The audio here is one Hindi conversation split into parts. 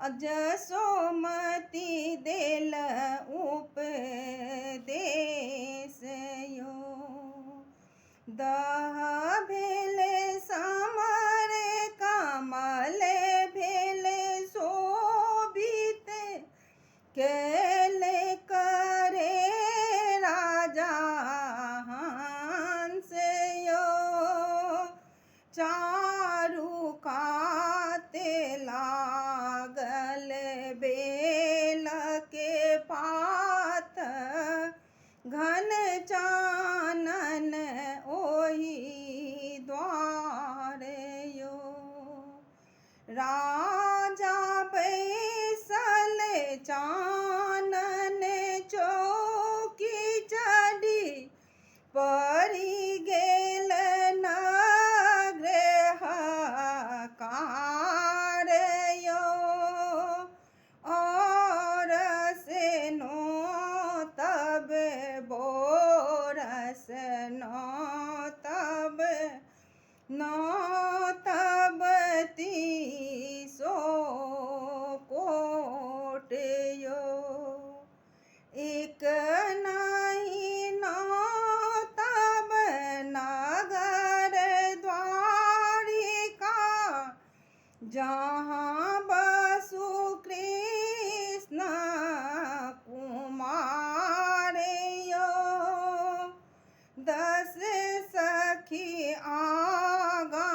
जसोमती देल उपदेश यो। दह भेले समर कमल भेले शोभित, केले करे राजा हंस यो। चारु काते लागल बेल के पात, घन चानन ओहि द्वार यो। राजा बैसल चानन चौकी चढ़ी, परि गेल नग्रहकार यो। और से नो तब बोरस नो तब तीसो कोट यो। एक नहीं नो तब नगर द्वारिका, जहाँ बसु कृष्ण कुमार यो। 10 सखी आगा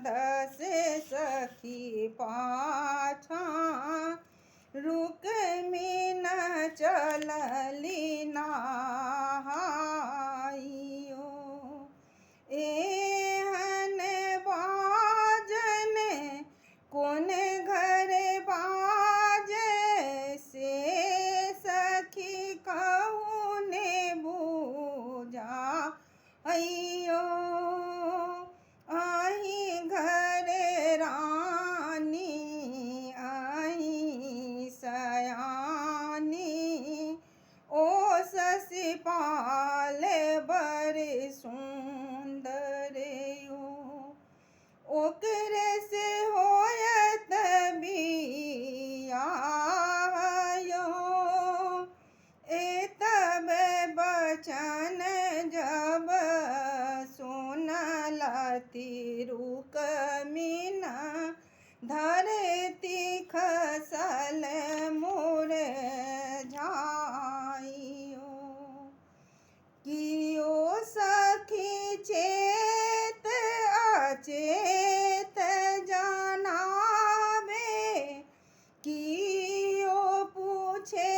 10 सखी पाछा, रुक्मिन चलली नहाइयो। एहन बाजन कोन घर बाजे, से सखी कहूने बूझा अइयो। अहि घर रानी अहि सयानी, ओ शशिपाल बर सुंदर यो। ओकरे से होयत बियाह यो। एतब बचन जब सुनलति रुक्मिन, धरती खसल मुरझाइयो। कियो सखी चेत अचेत जनावे, कियो पूछे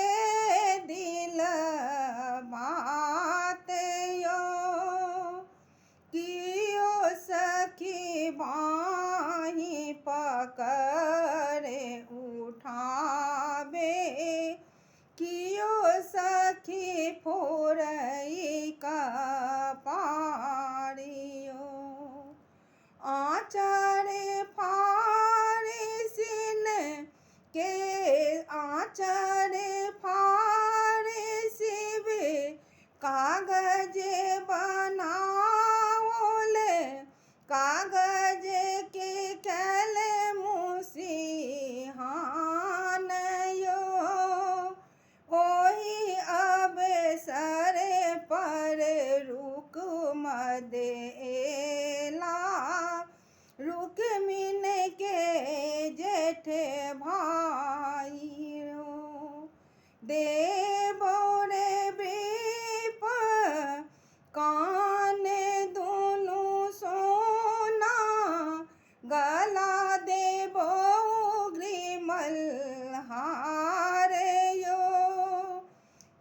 दिल बात यो। कियो सखी बाहि पकड़े उठावे, कियो सखी फोरई कपारियो। आचर फारिसिन के आचर फारिसिबे, कागज बनाओले कागज के कैले मुसिहान यो। ओही अवसर पर रुकमद एला, रुक्मिन के जेठ भाइयो। देबो रे विप कान दुनु सोना, गला देबो ग्रीमल हार यो।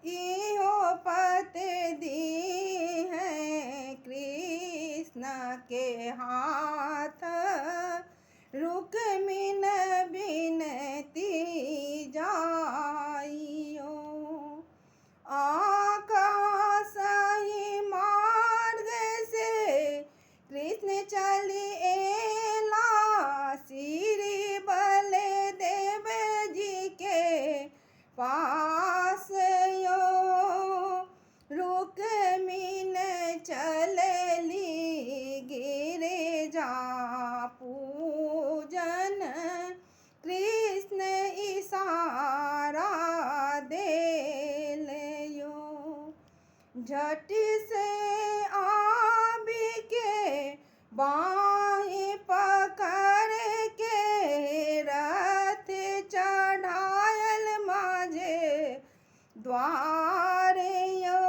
इहो पत दी है कृष्ण के हाथ, रुक्मिन बिनती जाइयो। आकाशहि मार्ग से कृष्ण चली एला, श्री बलदेव जी के पास यो। रुक्मिन चलली गिरिजापति झटी से आबी के बाहीं पकड़ के रथ चढ़ायल माझे द्वारे यो।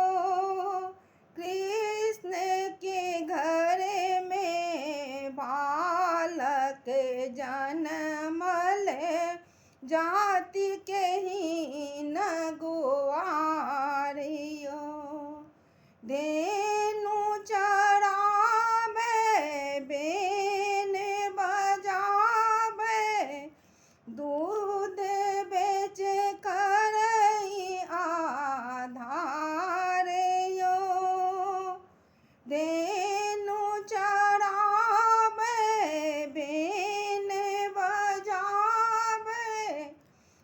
कृष्ण के घर में बालक जनमल जाति के हीन गुआरियो। धेनु चरावे बेन बजावे दूध बेच करई आधार यो। धेनु चरावे बेन बजावे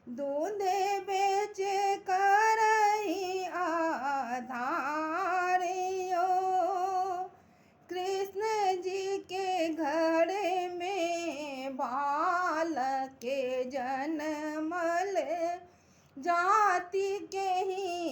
दूध बेच करई आधार यो। कृष्ण जी के घर में बालक जनमल जाति के ही